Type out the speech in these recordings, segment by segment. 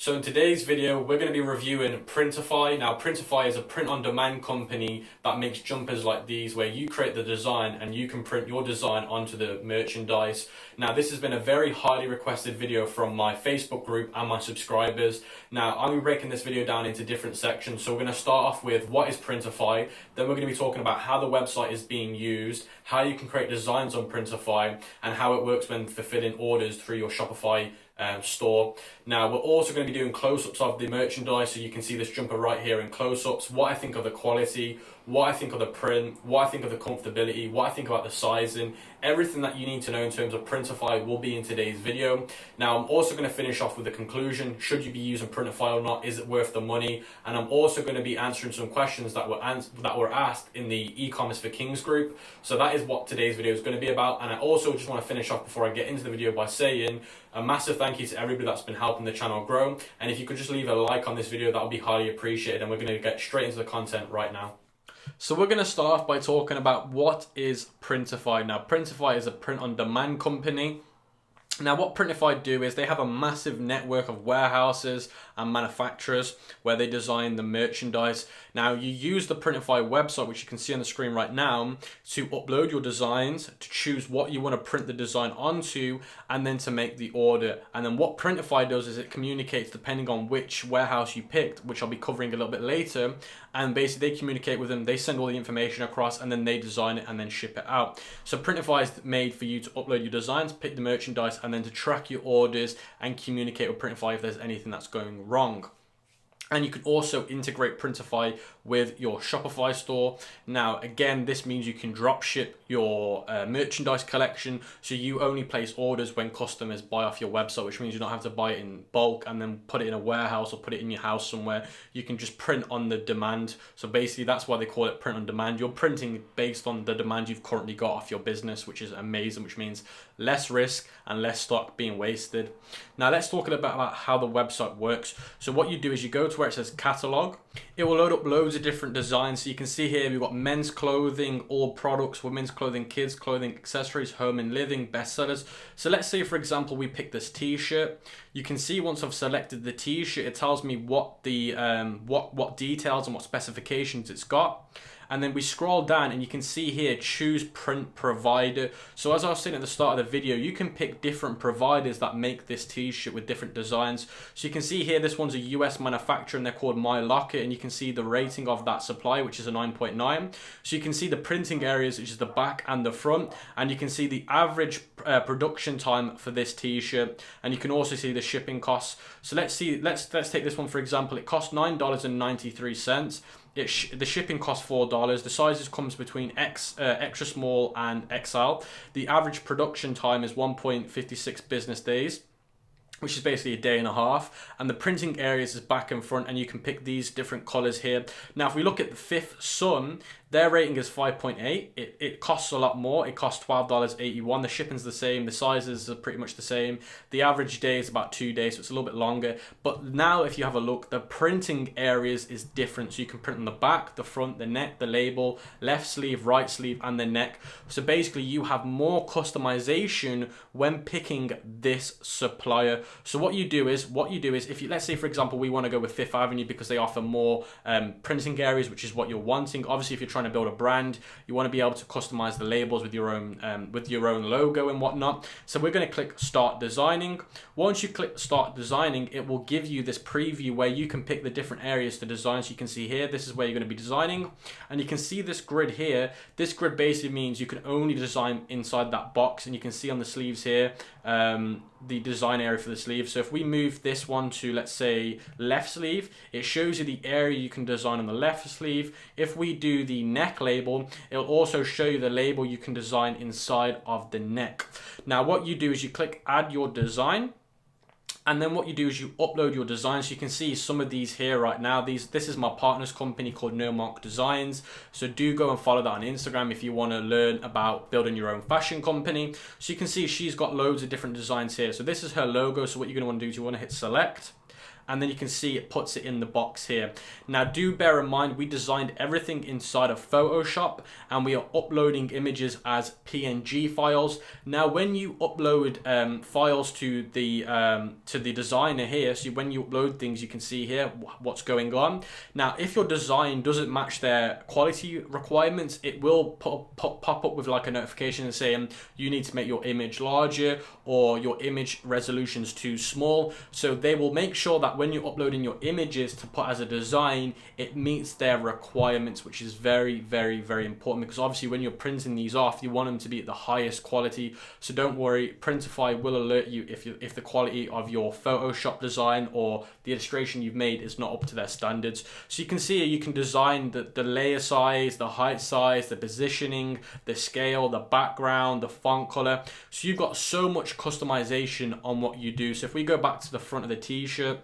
So in today's video, we're going to be reviewing Printify. Now, Printify is a print-on-demand company that makes jumpers like these where you create the design and you can print your design onto the merchandise. Now, this has been a very highly requested video from my Facebook group and my subscribers. Now, I'm breaking this video down into different sections. So we're going to start off with what is Printify. Then we're going to be talking about how the website is being used, how you can create designs on Printify, and how it works when fulfilling orders through your Shopify store. Now, we're also going to be doing close-ups of the merchandise, so you can see this jumper right here in close-ups, what I think of the quality, what I think of the print, what I think of the comfortability, what I think about the sizing. Everything that you need to know in terms of Printify will be in today's video. Now, I'm also going to finish off with a conclusion. Should you be using Printify or not? Is it worth the money? And I'm also going to be answering some questions that were asked in the e-commerce for Kings group. So that is what today's video is going to be about. And I also just want to finish off before I get into the video by saying a massive thank you to everybody that's been helping the channel grow. And if you could just leave a like on this video, that would be highly appreciated. And we're going to get straight into the content right now. So we're going to start off by talking about what is Printify. Now, Printify is a print-on-demand company. Now, what Printify do is they have a massive network of warehouses and manufacturers where they design the merchandise. Now, you use the Printify website, which you can see on the screen right now, to upload your designs, to choose what you want to print the design onto, and then to make the order. And then what Printify does is it communicates depending on which warehouse you picked, which I'll be covering a little bit later. And basically they communicate with them, they send all the information across, and then they design it and then ship it out. So Printify is made for you to upload your designs, pick the merchandise, and then to track your orders and communicate with Printify if there's anything that's going wrong. And you can also integrate Printify with your Shopify store. Now, again, this means you can drop ship your merchandise collection, so you only place orders when customers buy off your website, which means you don't have to buy it in bulk and then put it in a warehouse or put it in your house somewhere. You can just print on the demand. So basically, that's why they call it print on demand. You're printing based on the demand you've currently got off your business, which is amazing, which means less risk and less stock being wasted. Now, let's talk a little bit about how the website works. So what you do is you go to where it says catalog. It will load up loads of different designs. So you can see here we've got men's clothing, all products, women's clothing, kids clothing, accessories, home and living, bestsellers. So let's say, for example, we pick this t-shirt. You can see once I've selected the t-shirt, it tells me what the what details and what specifications it's got. And then we scroll down and you can see here, choose print provider. So as I was saying at the start of the video, you can pick different providers that make this t-shirt with different designs. So you can see here, this one's a US manufacturer and they're called My Locker, and you can see the rating of that supplier, which is a 9.9. So you can see the printing areas, which is the back and the front, and you can see the average production time for this t-shirt, and you can also see the shipping costs. So let's take this one for example. It costs $9.93. The shipping costs $4. The sizes comes between extra small and XL. The average production time is 1.56 business days, which is basically a day and a half. And the printing areas is back and front, and you can pick these different colors here. Now, if we look at the Fifth Son, their rating is 5.8. It costs a lot more. It costs $12.81. The shipping's the same. The sizes are pretty much the same. The average day is about 2 days, so it's a little bit longer. But now if you have a look, the printing areas is different. So you can print on the back, the front, the neck, the label, left sleeve, right sleeve, and the neck. So basically you have more customization when picking this supplier. So what you do is if you, let's say for example, we want to go with Fifth Avenue because they offer more printing areas, which is what you're wanting. Obviously, if you're trying to build a brand, you want to be able to customize the labels with your own logo and whatnot. So we're going to click Start Designing. Once you click Start Designing, it will give you this preview where you can pick the different areas to design. So you can see here, this is where you're going to be designing, and you can see this grid here. This grid basically means you can only design inside that box, and you can see on the sleeves here the design area for the sleeve. So if we move this one to, let's say, left sleeve, it shows you the area you can design on the left sleeve. If we do the neck label, it'll also show you the label you can design inside of the neck. Now what you do is you click Add Your Design, and then what you do is you upload your designs. So you can see some of these here right now. This is my partner's company called No Mark Designs. So do go and follow that on Instagram if you want to learn about building your own fashion company. So you can see she's got loads of different designs here. So this is her logo. So what you're going to want to do is you want to hit select. and then you can see it puts it in the box here. Now do bear in mind, we designed everything inside of Photoshop, and we are uploading images as PNG files. Now when you upload files to the designer here, so when you upload things, you can see here what's going on. Now if your design doesn't match their quality requirements, it will pop up with like a notification saying you need to make your image larger, or your image resolution's too small. So they will make sure that when you're uploading your images to put as a design, it meets their requirements, which is very, very, very important, because obviously when you're printing these off, you want them to be at the highest quality. So don't worry, Printify will alert you if the quality of your Photoshop design or the illustration you've made is not up to their standards. So you can see here, you can design the layer size, the height size, the positioning, the scale, the background, the font color. So you've got so much customization on what you do. So if we go back to the front of the t-shirt,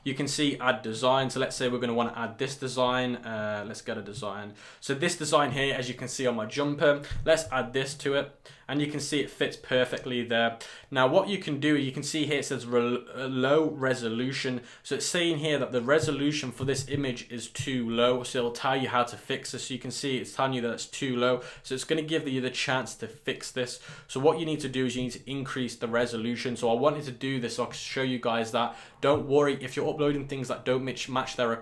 you can see add design. So let's say we're going to want to add this design. Let's get a design. So this design here, as you can see on my jumper, let's add this to it. And you can see it fits perfectly there. Now what you can do, you can see here it says low resolution. So it's saying here that the resolution for this image is too low. So it'll tell you how to fix this. So you can see it's telling you that it's too low. So it's going to give you the chance to fix this. So what you need to do is you need to increase the resolution. So I wanted to do this so I can show you guys that. Don't worry, if you're uploading things that don't match their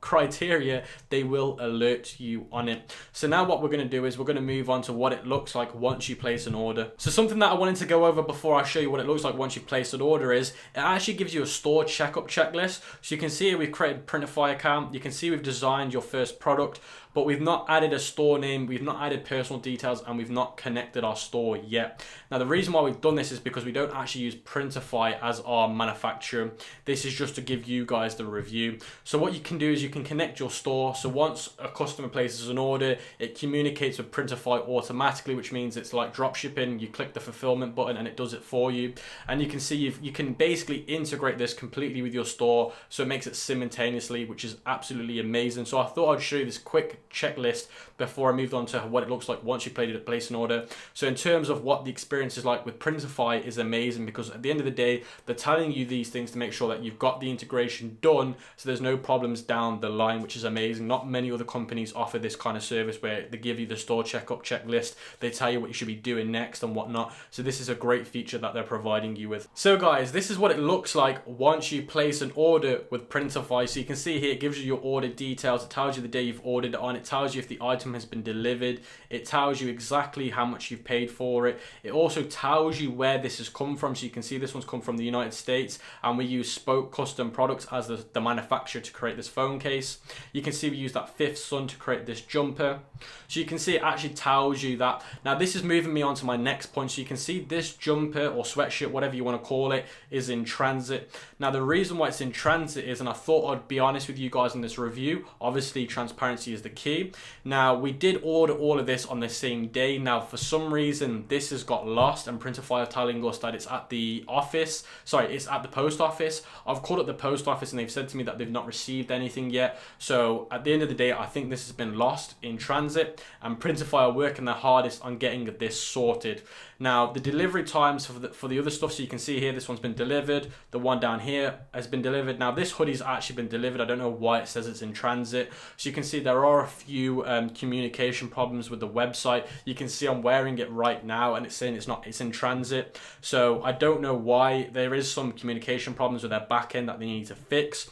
criteria, they will alert you on it. So now what we're going to do is we're going to move on to what it looks like once you place an order. So something that I wanted to go over before I show you what it looks like once you place an order is it actually gives you a store checkup checklist. So you can see here we've created a Printify account. You can see we've designed your first product, but we've not added a store name, we've not added personal details, and we've not connected our store yet. Now the reason why we've done this is because we don't actually use Printify as our manufacturer. This is just to give you guys the review. So what you can do is you can connect your store. So once a customer places an order, it communicates with Printify automatically, which means it's like dropshipping. You click the fulfillment button and it does it for you. And you can see you can basically integrate this completely with your store, so it makes it simultaneously, which is absolutely amazing. So I thought I'd show you this quick checklist before I moved on to what it looks like once you place an order. So in terms of what the experience is like with Printify is amazing, because at the end of the day, they're telling you these things to make sure that you've got the integration done, so there's no problems down the line, which is amazing. Not many other companies offer this kind of service where they give you the store checkup checklist, they tell you what you should be doing next and whatnot. So this is a great feature that they're providing you with. So guys, this is what it looks like once you place an order with Printify. So you can see here it gives you your order details, it tells you the day you've ordered it on, it tells you if the item has been delivered, it tells you exactly how much you've paid for it. It also tells you where this has come from. So you can see this one's come from the United States, and we use Spoke Custom Products as the manufacturer to create this phone case. You can see we use that Fifth Sun to create this jumper. So you can see it actually tells you that. Now this is moving me on to my next point. So you can see this jumper or sweatshirt, whatever you want to call it, is in transit. Now the reason why it's in transit is, and I thought I'd be honest with you guys in this review, obviously transparency is the key. Now we did order all of this on the same day. Now for some reason this has got lost, and Printify are telling us that it's at the office. Sorry, it's at the post office. I've called up the post office and they've said to me that they've not received anything yet. So at the end of the day, I think this has been lost in transit, and Printify are working their hardest on getting this sorted. Now the delivery times for the other stuff, so you can see here this one's been delivered, the one down here has been delivered. Now this hoodie's actually been delivered. I don't know why it says it's in transit. So you can see there are a few communication problems with the website. You can see I'm wearing it right now and it's saying it's in transit. So I don't know why. There is some communication problems with their back end that they need to fix.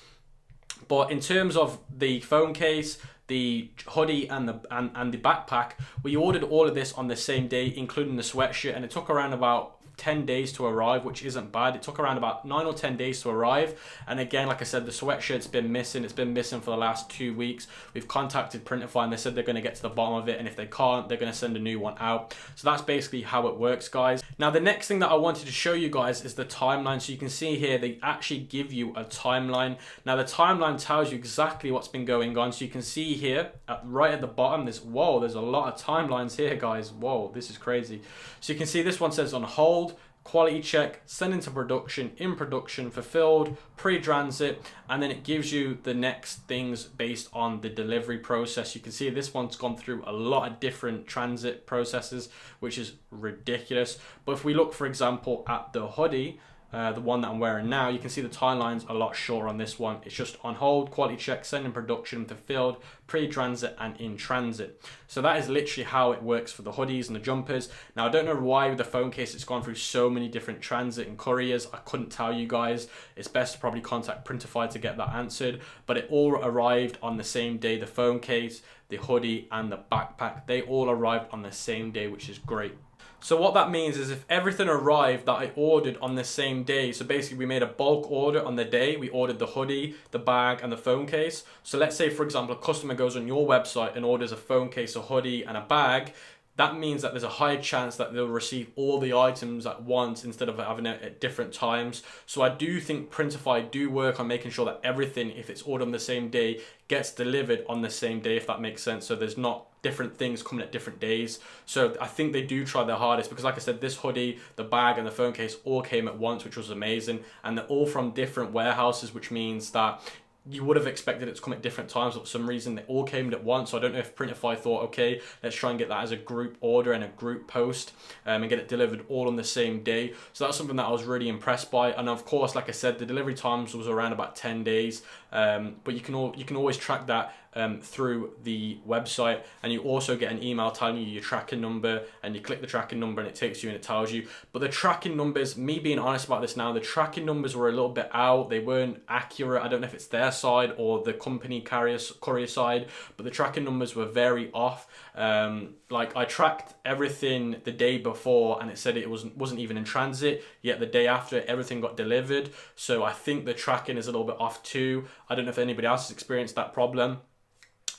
But in terms of the phone case, the hoodie and the backpack, we ordered all of this on the same day, including the sweatshirt, and it took around about 10 days to arrive, which isn't bad. It took around about 9 or 10 days to arrive. And again, like I said, the sweatshirt's been missing. It's been missing for the last 2 weeks. We've contacted Printify and they said they're going to get to the bottom of it, and if they can't, they're going to send a new one out. So that's basically how it works, guys. Now the next thing that I wanted to show you guys is the timeline. So you can see here they actually give you a timeline. Now the timeline tells you exactly what's been going on. So you can see here right at the bottom, there's a lot of timelines here, guys. Whoa, this is crazy. So you can see this one says on hold, quality check, send into production, in production, fulfilled, pre-transit, and then it gives you the next things based on the delivery process. You can see this one's gone through a lot of different transit processes, which is ridiculous. But if we look, for example, at the hoodie, the one that I'm wearing now, you can see the timeline's a lot shorter on this one. It's just on hold, quality check, send in production, fulfilled, pre-transit and in transit. So that is literally how it works for the hoodies and the jumpers. Now I don't know why with the phone case it's gone through so many different transit and couriers. I couldn't tell you guys. It's best to probably contact Printify to get that answered, but it all arrived on the same day. The phone case, the hoodie and the backpack, they all arrived on the same day, which is great. So what that means is if everything arrived that I ordered on the same day, so basically we made a bulk order on the day, we ordered the hoodie, the bag and the phone case. So let's say for example a customer goes on your website and orders a phone case, a hoodie and a bag. That means that there's a higher chance that they'll receive all the items at once instead of having it at different times. So I do think Printify do work on making sure that everything, if it's ordered on the same day, gets delivered on the same day, if that makes sense. So there's not different things coming at different days. So I think they do try their hardest, because like I said, this hoodie, the bag and the phone case all came at once, which was amazing. And they're all from different warehouses, which means that you would have expected it to come at different times, but for some reason they all came at once. So I don't know if Printify thought, okay, let's try and get that as a group order and a group post and get it delivered all on the same day. So that's something that I was really impressed by. And of course, like I said, the delivery times was around about 10 days. But you can always track that through the website, and you also get an email telling you your tracking number, and you click the tracking number and it takes you and it tells you. But the tracking numbers, me being honest about this now, the tracking numbers were a little bit out. They weren't accurate. I don't know if it's their side or the company courier side, but the tracking numbers were very off. Like I tracked everything the day before and it said it wasn't even in transit, yet the day after everything got delivered. So I think the tracking is a little bit off too. I don't know if anybody else has experienced that problem.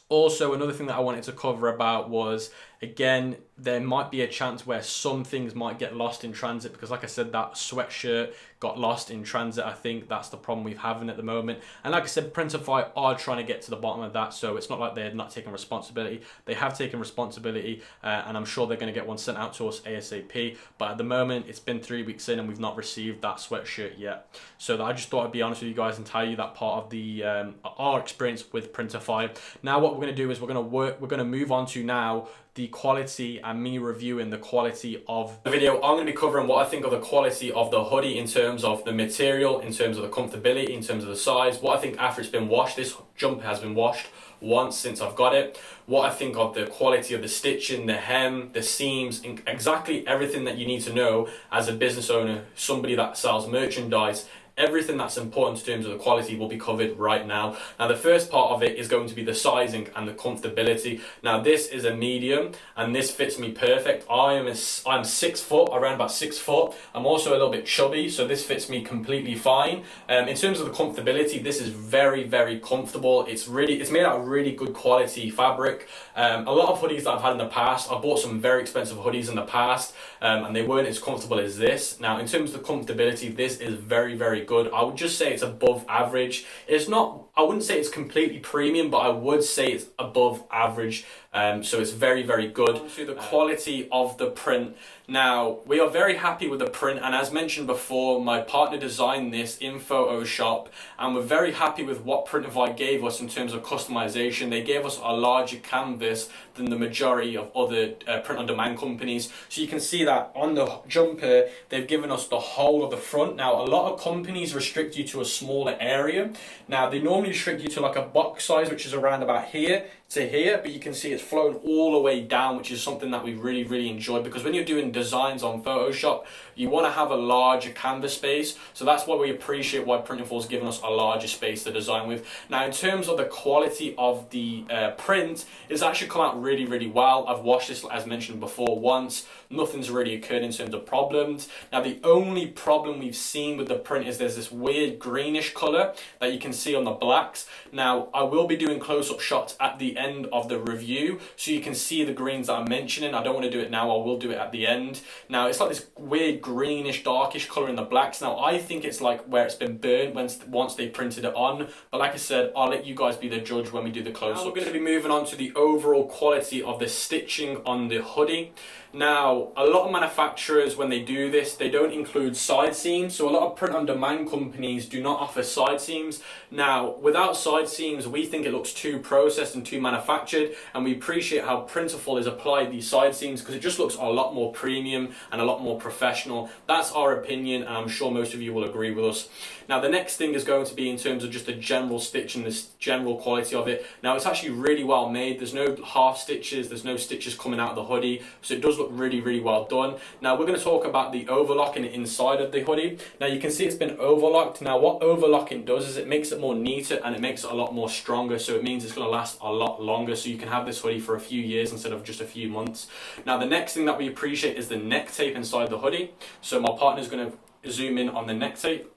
Also, another thing that I wanted to cover about was, again, there might be a chance where some things might get lost in transit, because like I said, that sweatshirt got lost in transit. I think that's the problem we're having at the moment. And like I said, Printify are trying to get to the bottom of that, so it's not like they're not taking responsibility. They have taken responsibility, and I'm sure they're going to get one sent out to us ASAP. But at the moment, it's been 3 weeks in and we've not received that sweatshirt yet. So I just thought I'd be honest with you guys and tell you that part of the our experience with Printify. Now what we're going to do is we're going to move on to now the quality and me reviewing the quality of the video. I'm going to be covering what I think of the quality of the hoodie in terms of the material, in terms of the comfortability, in terms of the size, what I think after it's been washed. This jumper has been washed once since I've got it. What I think of the quality of the stitching, the hem, the seams, exactly everything that you need to know as a business owner, somebody that sells merchandise. Everything that's important in terms of the quality will be covered right now. Now the first part of it is going to be the sizing and the comfortability. Now this is a medium and this fits me perfect. I'm 6 foot, around about 6 foot. I'm also a little bit chubby, so this fits me completely fine. In terms of the comfortability, this is very, very comfortable. It's made out of really good quality fabric. A lot of hoodies that I've had in the past, I bought some very expensive hoodies in the past, and they weren't as comfortable as this. Now in terms of the comfortability, this is very, very good. I would just say it's above average. It's not, I wouldn't say it's completely premium, but I would say it's above average. So it's very, very good. To the quality of the print. Now, we are very happy with the print, and as mentioned before, my partner designed this in Photoshop, and we're very happy with what Printify gave us in terms of customization. They gave us a larger canvas than the majority of other print-on-demand companies. So you can see that on the jumper, they've given us the whole of the front. Now, a lot of companies restrict you to a smaller area. Now, they normally restrict you to like a box size, which is around about here to here, but you can see it's flown all the way down, which is something that we really, really enjoy, because when you're doing designs on Photoshop, you want to have a larger canvas space. So that's why we appreciate why Printify's given us a larger space to design with. Now, in terms of the quality of the print, it's actually come out really, really well. I've washed this, as mentioned before, once. Nothing's really occurred in terms of problems. Now, the only problem we've seen with the print is there's this weird greenish color that you can see on the blacks. Now, I will be doing close-up shots at the end of the review, so you can see the greens that I'm mentioning. I don't want to do it now, I will do it at the end. Now, it's like this weird greenish, darkish color in the blacks. Now, I think it's like where it's been burned once they printed it on, but like I said, I'll let you guys be the judge when we do the close-up. Now, we're going to be moving on to the overall quality of the stitching on the hoodie. Now, a lot of manufacturers, when they do this, they don't include side seams. So a lot of print-on-demand companies do not offer side seams. Now, without side seams, we think it looks too processed and too manufactured, and we appreciate how Printify has applied these side seams because it just looks a lot more premium and a lot more professional. That's our opinion, and I'm sure most of you will agree with us. Now, the next thing is going to be in terms of just the general stitch and the general quality of it. Now, it's actually really well made. There's no half stitches, there's no stitches coming out of the hoodie, so it does look really, really well done. Now, we're going to talk about the overlocking inside of the hoodie. Now, you can see it's been overlocked. Now, what overlocking does is it makes it more neater and it makes it a lot more stronger, so it means it's going to last a lot longer, so you can have this hoodie for a few years instead of just a few months. Now, the next thing that we appreciate is the neck tape inside the hoodie. So my partner's going to zoom in on the neck tape.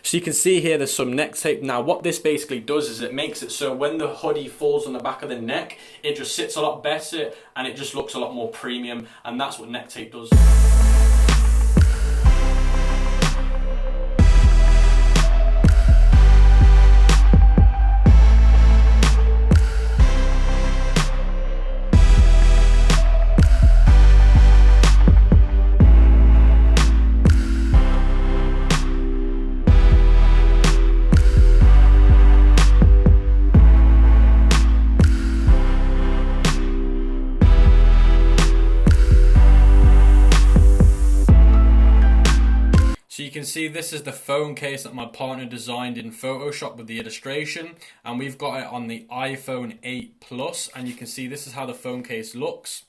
So you can see here there's some neck tape. Now what this basically does is it makes it so when the hoodie falls on the back of the neck, it just sits a lot better and it just looks a lot more premium, and that's what neck tape does. So you can see this is the phone case that my partner designed in Photoshop with the illustration, and we've got it on the iPhone 8 Plus, and you can see this is how the phone case looks.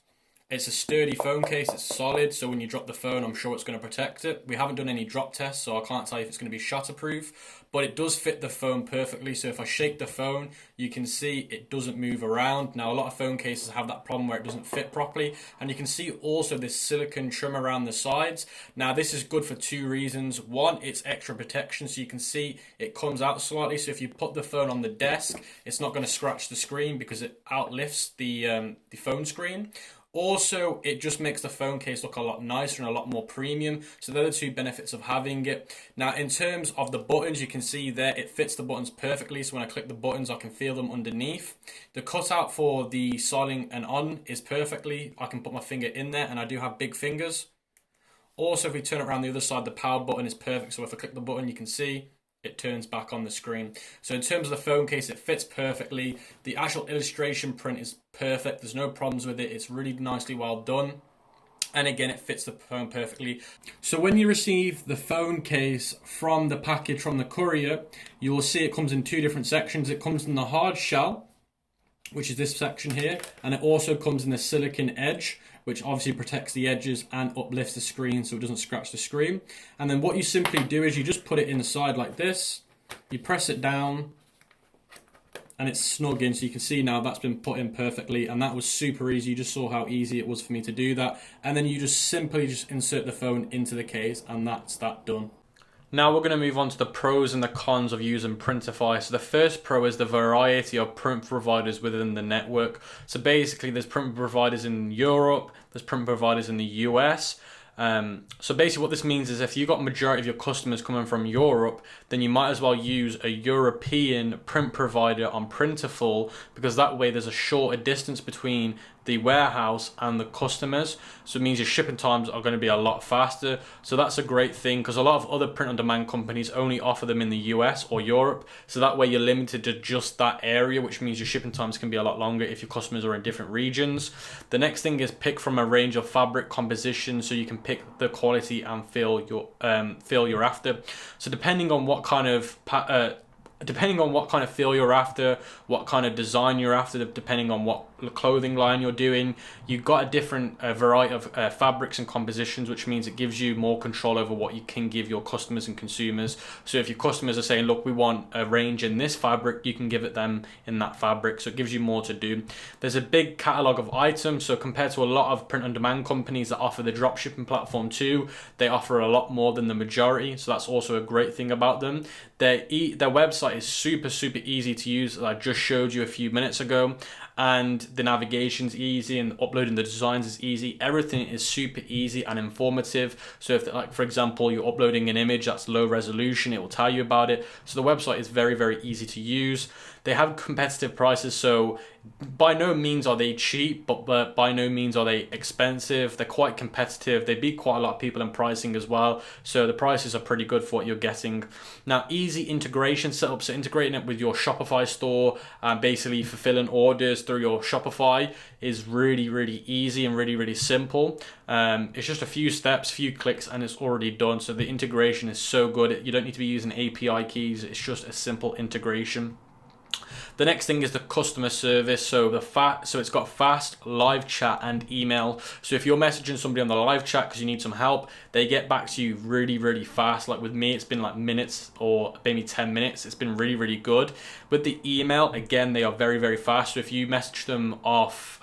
It's a sturdy phone case, it's solid, so when you drop the phone, I'm sure it's going to protect it. We haven't done any drop tests, so I can't tell you if it's going to be shatterproof, but it does fit the phone perfectly. So if I shake the phone, you can see it doesn't move around. Now, a lot of phone cases have that problem where it doesn't fit properly, and you can see also this silicone trim around the sides. Now, this is good for two reasons. One, it's extra protection, so you can see it comes out slightly, so if you put the phone on the desk, it's not going to scratch the screen because it outlifts the phone screen. Also, it just makes the phone case look a lot nicer and a lot more premium. So they're the two benefits of having it. Now, in terms of the buttons, you can see there it fits the buttons perfectly. So when I click the buttons, I can feel them underneath. The cutout for the silent and on is perfectly. I can put my finger in there, and I do have big fingers. Also, if we turn it around the other side, the power button is perfect. So if I click the button, you can see it turns back on the screen. So in terms of the phone case, it fits perfectly. The actual illustration print is perfect. There's no problems with it. It's really nicely well done. And again, it fits the phone perfectly. So when you receive the phone case from the package from the courier, you will see it comes in two different sections. It comes in the hard shell, which is this section here, and it also comes in the silicone edge, which obviously protects the edges and uplifts the screen so it doesn't scratch the screen. And then what you simply do is you just put it inside like this, you press it down, and it's snug in, so you can see now that's been put in perfectly, and that was super easy. You just saw how easy it was for me to do that, and then you just simply just insert the phone into the case, and that's that done. Now we're going to move on to the pros and the cons of using Printify. So the first pro is the variety of print providers within the network. So basically there's print providers in Europe, there's print providers in the US. So basically what this means is if you've got majority of your customers coming from Europe, then you might as well use a European print provider on Printify, because that way there's a shorter distance between the warehouse and the customers, so it means your shipping times are going to be a lot faster. So that's a great thing, because a lot of other print on demand companies only offer them in the US or Europe, so that way you're limited to just that area, which means your shipping times can be a lot longer if your customers are in different regions. The next thing is pick from a range of fabric compositions, so you can pick the quality and feel you're after. So depending on what kind of feel you're after, what kind of design you're after, depending on what clothing line you're doing, you've got a different variety of fabrics and compositions, which means it gives you more control over what you can give your customers and consumers. So if your customers are saying, look, we want a range in this fabric, you can give it them in that fabric, so it gives you more to do. There's a big catalog of items, so compared to a lot of print on demand companies that offer the dropshipping platform too, they offer a lot more than the majority, so that's also a great thing about them. Their website is super easy to use, as I just showed you a few minutes ago, and the navigation's easy, and uploading the designs is easy. Everything is super easy and informative. So if, like, for example, you're uploading an image that's low resolution, it will tell you about it. So the website is very, very easy to use. They have competitive prices, so by no means are they cheap, but by no means are they expensive. They're quite competitive. They beat quite a lot of people in pricing as well, so the prices are pretty good for what you're getting. Now, easy integration setup, so integrating it with your Shopify store and basically fulfilling orders through your Shopify is really, really easy and really, really simple. It's just a few steps, few clicks, and it's already done. So the integration is so good. You don't need to be using API keys. It's just a simple integration. The next thing is the customer service. So it's got fast live chat and email. So if you're messaging somebody on the live chat because you need some help, they get back to you really, really fast. Like with me, it's been like minutes or maybe 10 minutes. It's been really, really good. With the email, again, they are very, very fast. So if you message them off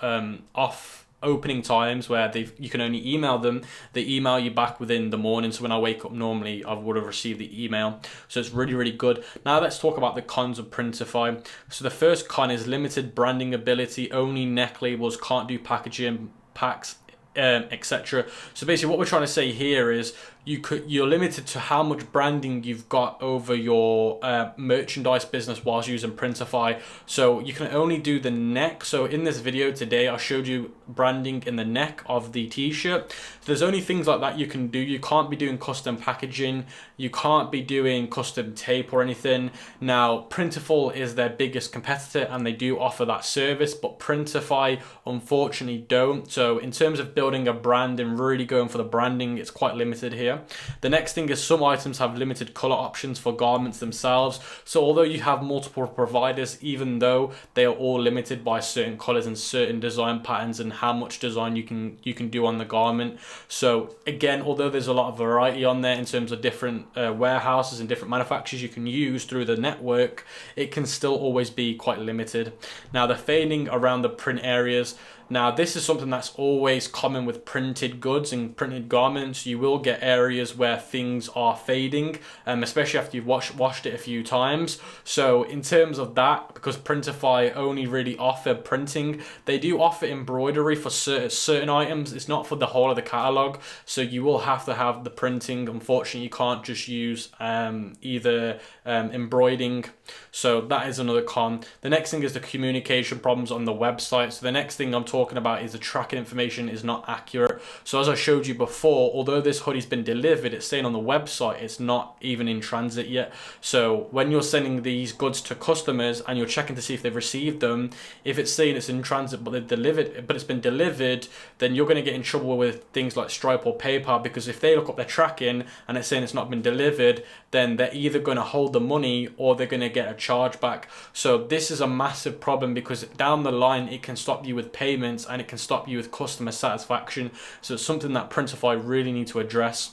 opening times where you can only email them, they email you back within the morning. So when I wake up normally, I would have received the email. So it's really, really good. Now let's talk about the cons of Printify. So the first con is limited branding ability. Only neck labels, can't do packaging, packs, etc. So basically what we're trying to say here is you're limited to how much branding you've got over your merchandise business whilst using Printify. So you can only do the neck. So in this video today, I showed you branding in the neck of the t-shirt. So there's only things like that you can do. You can't be doing custom packaging. You can't be doing custom tape or anything. Now, Printful is their biggest competitor and they do offer that service, but Printify unfortunately don't. So in terms of building a brand and really going for the branding, it's quite limited here. The next thing is some items have limited color options for garments themselves. So although you have multiple providers, even though they are all limited by certain colors and certain design patterns and how much design you can do on the garment. So again, although there's a lot of variety on there in terms of different warehouses and different manufacturers you can use through the network, it can still always be quite limited. Now, the fading around the print areas. Now, this is something that's always common with printed goods and printed garments. You will get areas where things are fading, especially after you've washed it a few times. So in terms of that, because Printify only really offer printing, they do offer embroidery for certain items. It's not for the whole of the catalog. So you will have to have the printing. Unfortunately, you can't just use either embroidering. So that is another con. The next thing is the communication problems on the website. So the next thing I'm talking about is the tracking information is not accurate. So as I showed you before, although this hoodie's been delivered, it's saying on the website it's not even in transit yet. So when you're sending these goods to customers and you're checking to see if they've received them, if it's saying it's in transit but it's been delivered, then you're going to get in trouble with things like Stripe or PayPal, because if they look up their tracking and it's saying it's not been delivered, then they're either going to hold the money or they're going to get a charge back. So this is a massive problem, because down the line it can stop you with payments and it can stop you with customer satisfaction. So it's something that Printify really need to address.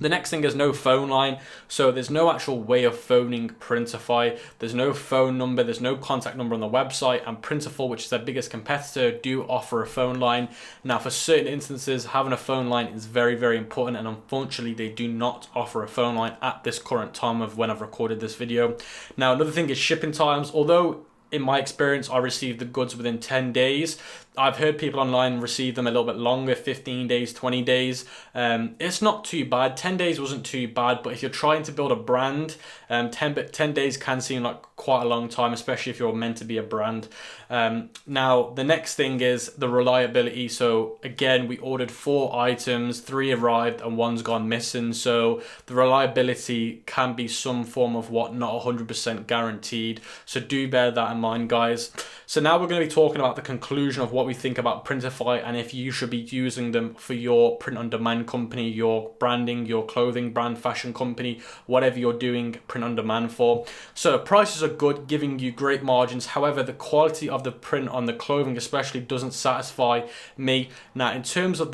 The next thing is no phone line. So there's no actual way of phoning Printify. There's no phone number, there's no contact number on the website, and Printful, which is their biggest competitor, do offer a phone line. Now, for certain instances, having a phone line is very, very important, and unfortunately they do not offer a phone line at this current time of when I've recorded this video. Now, another thing is shipping times. Although in my experience, I received the goods within 10 days. I've heard people online receive them a little bit longer, 15 days, 20 days. It's not too bad. 10 days wasn't too bad, but if you're trying to build a brand, 10 days can seem like quite a long time, especially if you're meant to be a brand. Now, the next thing is the reliability. So again, we ordered 4 items, 3 arrived and 1's gone missing. So the reliability can be some form of what, not 100% guaranteed. So do bear that in mind, guys. So now we're going to be talking about the conclusion of what we think about Printify and if you should be using them for your print-on-demand company, your branding, your clothing brand, fashion company, whatever you're doing print-on-demand for. So prices are good, giving you great margins. However, the quality of the print on the clothing especially doesn't satisfy me. Now, in terms of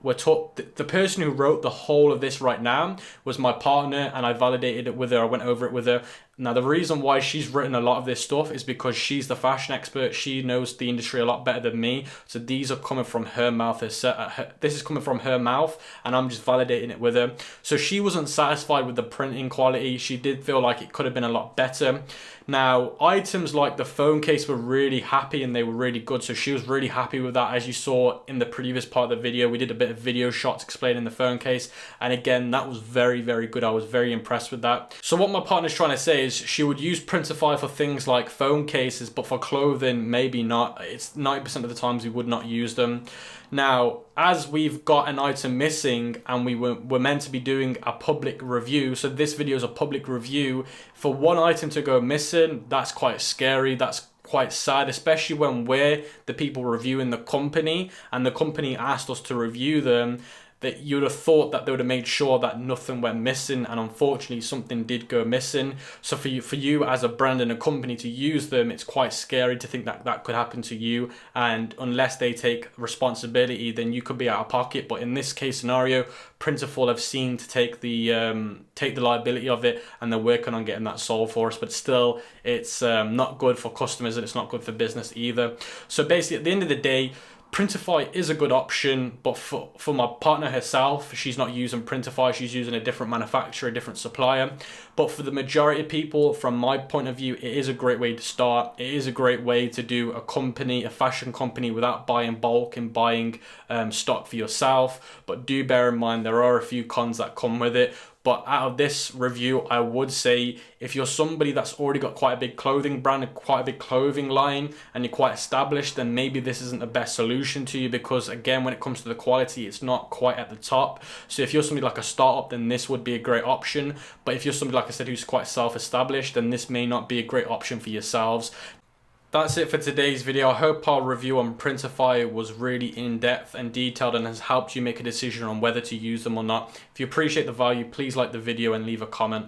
the person who wrote the whole of this right now was my partner, and I validated it with her. I went over it with her. Now, the reason why she's written a lot of this stuff is because she's the fashion expert. She knows the industry a lot better than me. So these are coming from her mouth. This is coming from her mouth, and I'm just validating it with her. So she wasn't satisfied with the printing quality. She did feel like it could have been a lot better. Now, items like the phone case were really happy and they were really good. So she was really happy with that. As you saw in the previous part of the video, we did a bit of video shots explaining the phone case. And again, that was very, very good. I was very impressed with that. So what my partner's trying to say is she would use Printify for things like phone cases, but for clothing, maybe not. It's 90% of the times we would not use them. Now, as we've got an item missing and we're meant to be doing a public review, so this video is a public review, for one item to go missing, that's quite scary, that's quite sad, especially when we're the people reviewing the company and the company asked us to review them. That you'd have thought that they would have made sure that nothing went missing, and unfortunately something did go missing. So for you as a brand and a company to use them, it's quite scary to think that that could happen to you, and unless they take responsibility, then you could be out of pocket. But in this case scenario, Printify have seen to take the liability of it, and they're working on getting that solved for us. But still, it's not good for customers and it's not good for business either. So basically, at the end of the day, Printify is a good option, but for my partner herself, she's not using Printify, she's using a different manufacturer, a different supplier. But for the majority of people, from my point of view, it is a great way to start. It is a great way to do a fashion company without buying bulk and buying stock for yourself. But do bear in mind, there are a few cons that come with it. But out of this review, I would say if you're somebody that's already got quite a big clothing brand, quite a big clothing line, and you're quite established, then maybe this isn't the best solution to you, because again, when it comes to the quality, it's not quite at the top. So if you're somebody like a startup, then this would be a great option. But if you're somebody, like I said, who's quite self-established, then this may not be a great option for yourselves. That's it for today's video. I hope our review on Printify was really in-depth and detailed and has helped you make a decision on whether to use them or not. If you appreciate the value, please like the video and leave a comment.